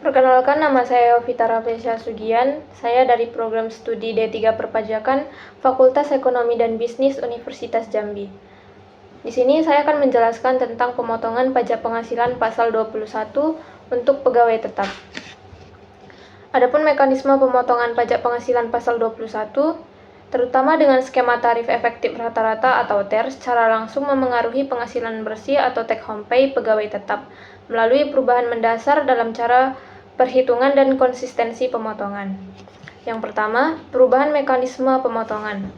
Perkenalkan, nama saya Yovita Rafesya Sugian. Saya dari program studi D3 Perpajakan, Fakultas Ekonomi dan Bisnis Universitas Jambi. Di sini saya akan menjelaskan tentang pemotongan pajak penghasilan pasal 21 untuk pegawai tetap. Adapun mekanisme pemotongan pajak penghasilan pasal 21, terutama dengan skema tarif efektif rata-rata atau TER, secara langsung memengaruhi penghasilan bersih atau take home pay pegawai tetap melalui perubahan mendasar dalam cara perhitungan dan konsistensi pemotongan. Yang pertama, perubahan mekanisme pemotongan.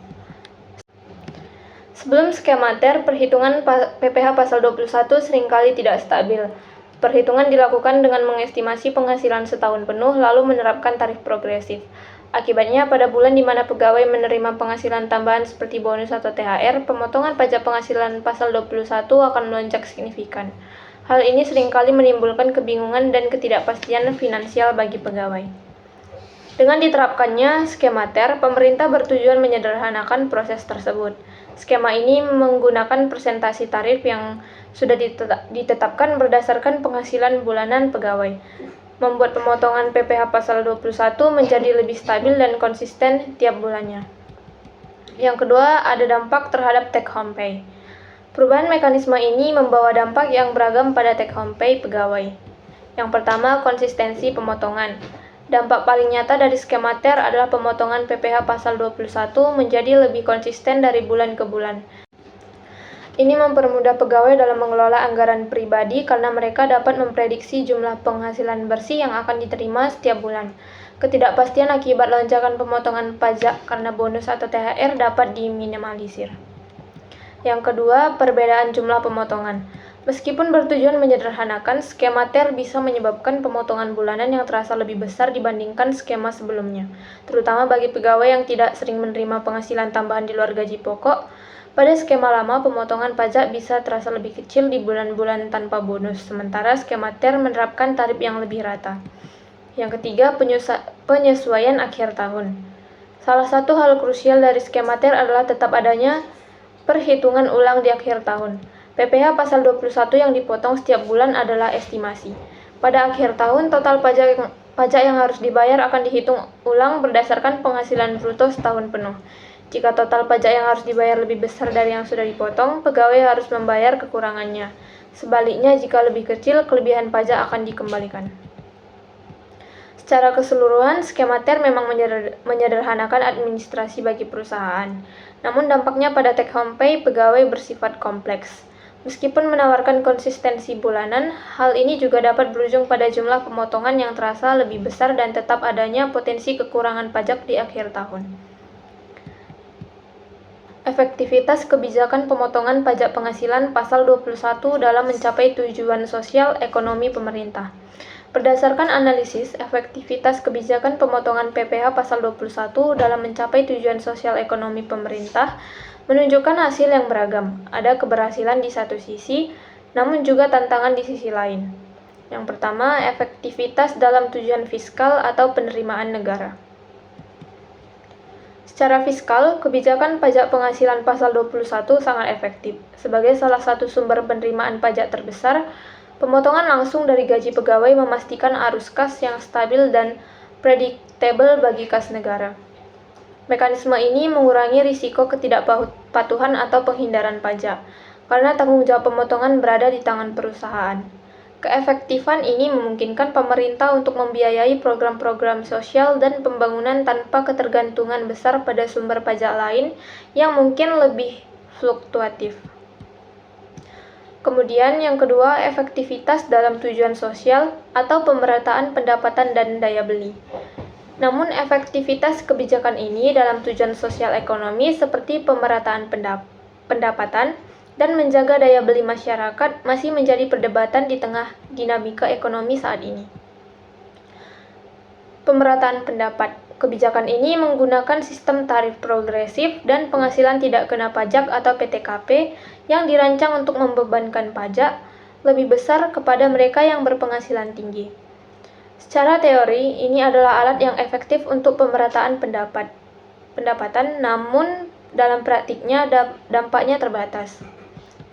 Sebelum skema TER, perhitungan PPh pasal 21 seringkali tidak stabil. Perhitungan dilakukan dengan mengestimasi penghasilan setahun penuh lalu menerapkan tarif progresif. Akibatnya, pada bulan di mana pegawai menerima penghasilan tambahan seperti bonus atau THR, pemotongan pajak penghasilan pasal 21 akan melonjak signifikan. Hal ini seringkali menimbulkan kebingungan dan ketidakpastian finansial bagi pegawai. Dengan diterapkannya skema TER, pemerintah bertujuan menyederhanakan proses tersebut. Skema ini menggunakan persentase tarif yang sudah ditetapkan berdasarkan penghasilan bulanan pegawai, membuat pemotongan PPh pasal 21 menjadi lebih stabil dan konsisten tiap bulannya. Yang kedua, ada dampak terhadap take home pay. Perubahan mekanisme ini membawa dampak yang beragam pada take home pay pegawai. Yang pertama, konsistensi pemotongan. Dampak paling nyata dari skema TER adalah pemotongan PPh pasal 21 menjadi lebih konsisten dari bulan ke bulan. Ini mempermudah pegawai dalam mengelola anggaran pribadi karena mereka dapat memprediksi jumlah penghasilan bersih yang akan diterima setiap bulan. Ketidakpastian akibat lonjakan pemotongan pajak karena bonus atau THR dapat diminimalisir. Yang kedua, perbedaan jumlah pemotongan. Meskipun bertujuan menyederhanakan, skema TER bisa menyebabkan pemotongan bulanan yang terasa lebih besar dibandingkan skema sebelumnya, terutama bagi pegawai yang tidak sering menerima penghasilan tambahan di luar gaji pokok. Pada skema lama, pemotongan pajak bisa terasa lebih kecil di bulan-bulan tanpa bonus, sementara skema TER menerapkan tarif yang lebih rata. Yang ketiga, penyesuaian akhir tahun. Salah satu hal krusial dari skema TER adalah tetap adanya perhitungan ulang di akhir tahun. PPh pasal 21 yang dipotong setiap bulan adalah estimasi. Pada akhir tahun, total pajak yang harus dibayar akan dihitung ulang berdasarkan penghasilan bruto setahun penuh. Jika total pajak yang harus dibayar lebih besar dari yang sudah dipotong, pegawai harus membayar kekurangannya. Sebaliknya, jika lebih kecil, kelebihan pajak akan dikembalikan. Secara keseluruhan, skema TER memang menyederhanakan administrasi bagi perusahaan. Namun dampaknya pada take home pay pegawai bersifat kompleks. Meskipun menawarkan konsistensi bulanan, hal ini juga dapat berujung pada jumlah pemotongan yang terasa lebih besar dan tetap adanya potensi kekurangan pajak di akhir tahun. Efektivitas kebijakan pemotongan pajak penghasilan pasal 21 dalam mencapai tujuan sosial ekonomi pemerintah. Berdasarkan analisis, efektivitas kebijakan pemotongan PPh pasal 21 dalam mencapai tujuan sosial ekonomi pemerintah menunjukkan hasil yang beragam. Ada keberhasilan di satu sisi, namun juga tantangan di sisi lain. Yang pertama, efektivitas dalam tujuan fiskal atau penerimaan negara. Secara fiskal, kebijakan pajak penghasilan pasal 21 sangat efektif. Sebagai salah satu sumber penerimaan pajak terbesar, pemotongan langsung dari gaji pegawai memastikan arus kas yang stabil dan predictable bagi kas negara. Mekanisme ini mengurangi risiko ketidakpatuhan atau penghindaran pajak, karena tanggung jawab pemotongan berada di tangan perusahaan. Keefektifan ini memungkinkan pemerintah untuk membiayai program-program sosial dan pembangunan tanpa ketergantungan besar pada sumber pajak lain yang mungkin lebih fluktuatif. Kemudian yang kedua, efektivitas dalam tujuan sosial atau pemerataan pendapatan dan daya beli. Namun efektivitas kebijakan ini dalam tujuan sosial ekonomi seperti pemerataan pendapatan dan menjaga daya beli masyarakat masih menjadi perdebatan di tengah dinamika ekonomi saat ini. Pemerataan pendapat. Kebijakan ini menggunakan sistem tarif progresif dan penghasilan tidak kena pajak atau PTKP yang dirancang untuk membebankan pajak lebih besar kepada mereka yang berpenghasilan tinggi. Secara teori, ini adalah alat yang efektif untuk pemerataan pendapatan, namun dalam praktiknya dampaknya terbatas.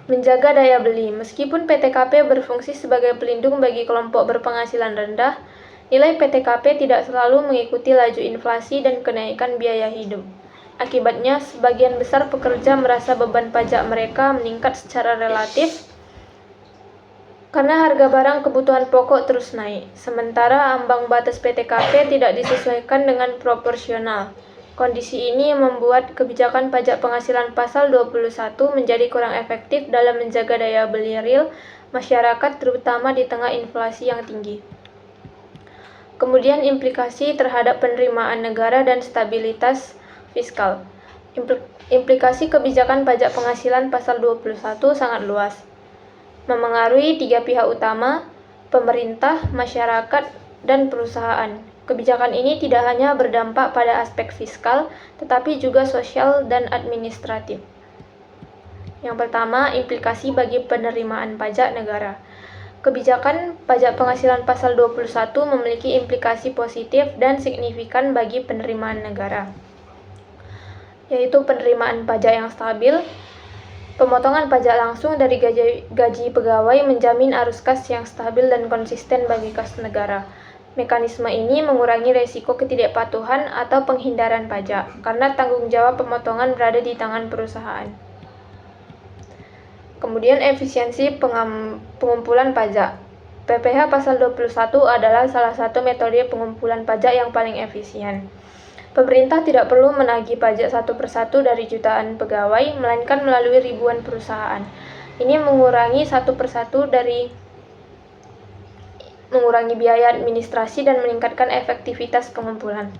Menjaga daya beli. Meskipun PTKP berfungsi sebagai pelindung bagi kelompok berpenghasilan rendah, Nilai PTKP tidak selalu mengikuti laju inflasi dan kenaikan biaya hidup. Akibatnya, sebagian besar pekerja merasa beban pajak mereka meningkat secara relatif karena harga barang kebutuhan pokok terus naik, sementara ambang batas PTKP tidak disesuaikan dengan proporsional. Kondisi ini membuat kebijakan pajak penghasilan pasal 21 menjadi kurang efektif dalam menjaga daya beli real masyarakat, terutama di tengah inflasi yang tinggi. Kemudian implikasi terhadap penerimaan negara dan stabilitas fiskal. Implikasi kebijakan pajak penghasilan pasal 21 sangat luas, memengaruhi 3 pihak utama, pemerintah, masyarakat, dan perusahaan. Kebijakan ini tidak hanya berdampak pada aspek fiskal, tetapi juga sosial dan administratif. Yang pertama, implikasi bagi penerimaan pajak negara. Kebijakan pajak penghasilan pasal 21 memiliki implikasi positif dan signifikan bagi penerimaan negara, yaitu penerimaan pajak yang stabil. Pemotongan pajak langsung dari gaji pegawai menjamin arus kas yang stabil dan konsisten bagi kas negara. Mekanisme ini mengurangi resiko ketidakpatuhan atau penghindaran pajak, karena tanggung jawab pemotongan berada di tangan perusahaan. Kemudian efisiensi pengumpulan pajak. PPh pasal 21 adalah salah satu metode pengumpulan pajak yang paling efisien. Pemerintah tidak perlu menagih pajak satu persatu dari jutaan pegawai, melainkan melalui ribuan perusahaan. Ini mengurangi biaya administrasi dan meningkatkan efektivitas pengumpulan.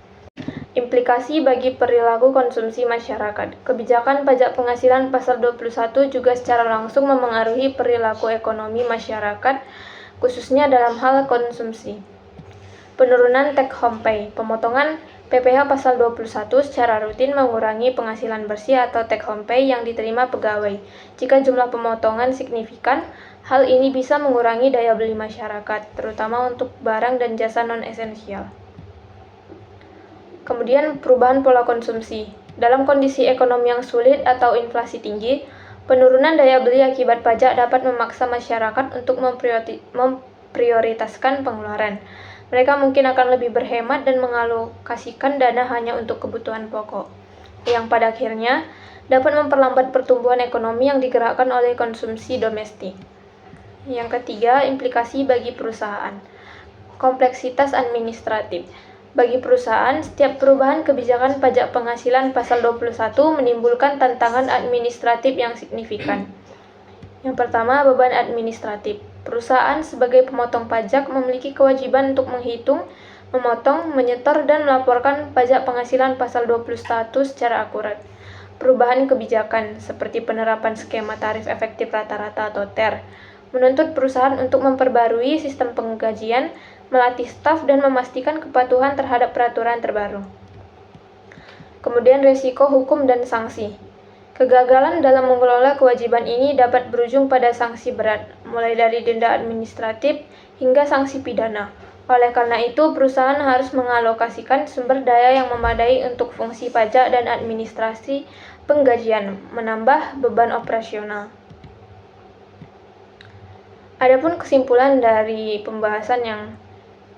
Implikasi bagi perilaku konsumsi masyarakat. Kebijakan pajak penghasilan pasal 21 juga secara langsung memengaruhi perilaku ekonomi masyarakat, khususnya dalam hal konsumsi. Penurunan take home pay. Pemotongan PPh pasal 21 secara rutin mengurangi penghasilan bersih atau take home pay yang diterima pegawai. Jika jumlah pemotongan signifikan, hal ini bisa mengurangi daya beli masyarakat, terutama untuk barang dan jasa non-esensial. Kemudian perubahan pola konsumsi. Dalam kondisi ekonomi yang sulit atau inflasi tinggi, penurunan daya beli akibat pajak dapat memaksa masyarakat untuk memprioritaskan pengeluaran. Mereka mungkin akan lebih berhemat dan mengalokasikan dana hanya untuk kebutuhan pokok, yang pada akhirnya dapat memperlambat pertumbuhan ekonomi yang digerakkan oleh konsumsi domestik. Yang ketiga, implikasi bagi perusahaan. Kompleksitas administratif. Bagi perusahaan, setiap perubahan kebijakan pajak penghasilan pasal 21 menimbulkan tantangan administratif yang signifikan. Yang pertama, beban administratif. Perusahaan sebagai pemotong pajak memiliki kewajiban untuk menghitung, memotong, menyetor, dan melaporkan pajak penghasilan pasal 21 secara akurat. Perubahan kebijakan, seperti penerapan skema tarif efektif rata-rata atau TER, menuntut perusahaan untuk memperbarui sistem penggajian, melatih staf, dan memastikan kepatuhan terhadap peraturan terbaru. Kemudian risiko hukum dan sanksi. Kegagalan dalam mengelola kewajiban ini dapat berujung pada sanksi berat, mulai dari denda administratif hingga sanksi pidana. Oleh karena itu, perusahaan harus mengalokasikan sumber daya yang memadai untuk fungsi pajak dan administrasi penggajian, menambah beban operasional. Adapun kesimpulan dari pembahasan yang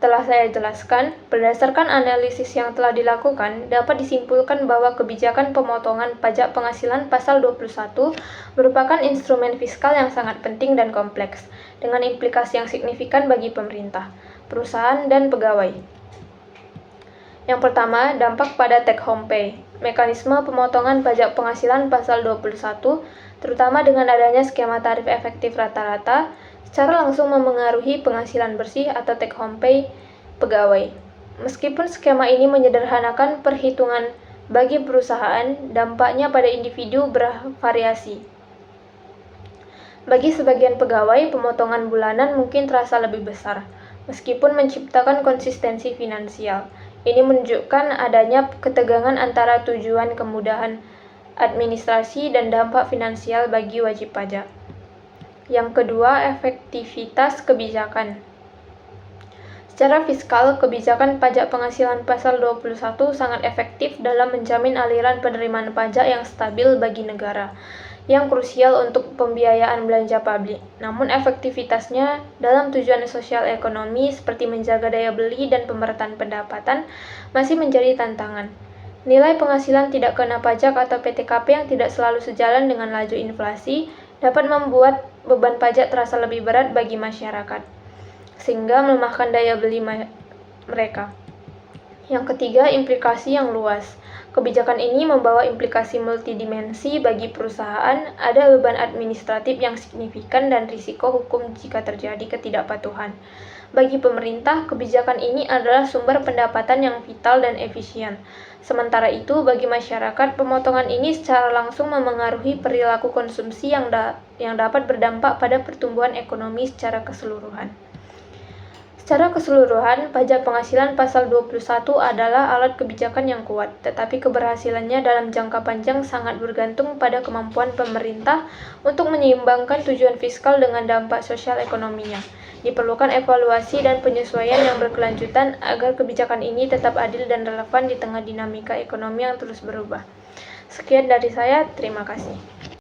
telah saya jelaskan, berdasarkan analisis yang telah dilakukan, dapat disimpulkan bahwa kebijakan pemotongan pajak penghasilan pasal 21 merupakan instrumen fiskal yang sangat penting dan kompleks, dengan implikasi yang signifikan bagi pemerintah, perusahaan, dan pegawai. Yang pertama, dampak pada take home pay. Mekanisme pemotongan pajak penghasilan pasal 21, terutama dengan adanya skema tarif efektif rata-rata, secara langsung memengaruhi penghasilan bersih atau take home pay pegawai. Meskipun skema ini menyederhanakan perhitungan bagi perusahaan, dampaknya pada individu bervariasi. Bagi sebagian pegawai, pemotongan bulanan mungkin terasa lebih besar, meskipun menciptakan konsistensi finansial. Ini menunjukkan adanya ketegangan antara tujuan kemudahan administrasi dan dampak finansial bagi wajib pajak. Yang kedua, efektivitas kebijakan. Secara fiskal, kebijakan pajak penghasilan pasal 21 sangat efektif dalam menjamin aliran penerimaan pajak yang stabil bagi negara. yang krusial untuk pembiayaan belanja publik. Namun efektivitasnya dalam tujuan sosial ekonomi seperti menjaga daya beli dan pemerataan pendapatan masih menjadi tantangan. Nilai penghasilan tidak kena pajak atau PTKP yang tidak selalu sejalan dengan laju inflasi dapat membuat beban pajak terasa lebih berat bagi masyarakat, sehingga melemahkan daya beli mereka. Yang ketiga, implikasi yang luas. Kebijakan ini membawa implikasi multidimensi bagi perusahaan, ada beban administratif yang signifikan dan risiko hukum jika terjadi ketidakpatuhan. Bagi pemerintah, kebijakan ini adalah sumber pendapatan yang vital dan efisien. Sementara itu, bagi masyarakat, pemotongan ini secara langsung memengaruhi perilaku konsumsi yang dapat berdampak pada pertumbuhan ekonomi secara keseluruhan. Secara keseluruhan, pajak penghasilan pasal 21 adalah alat kebijakan yang kuat, tetapi keberhasilannya dalam jangka panjang sangat bergantung pada kemampuan pemerintah untuk menyeimbangkan tujuan fiskal dengan dampak sosial ekonominya. Diperlukan evaluasi dan penyesuaian yang berkelanjutan agar kebijakan ini tetap adil dan relevan di tengah dinamika ekonomi yang terus berubah. Sekian dari saya, terima kasih.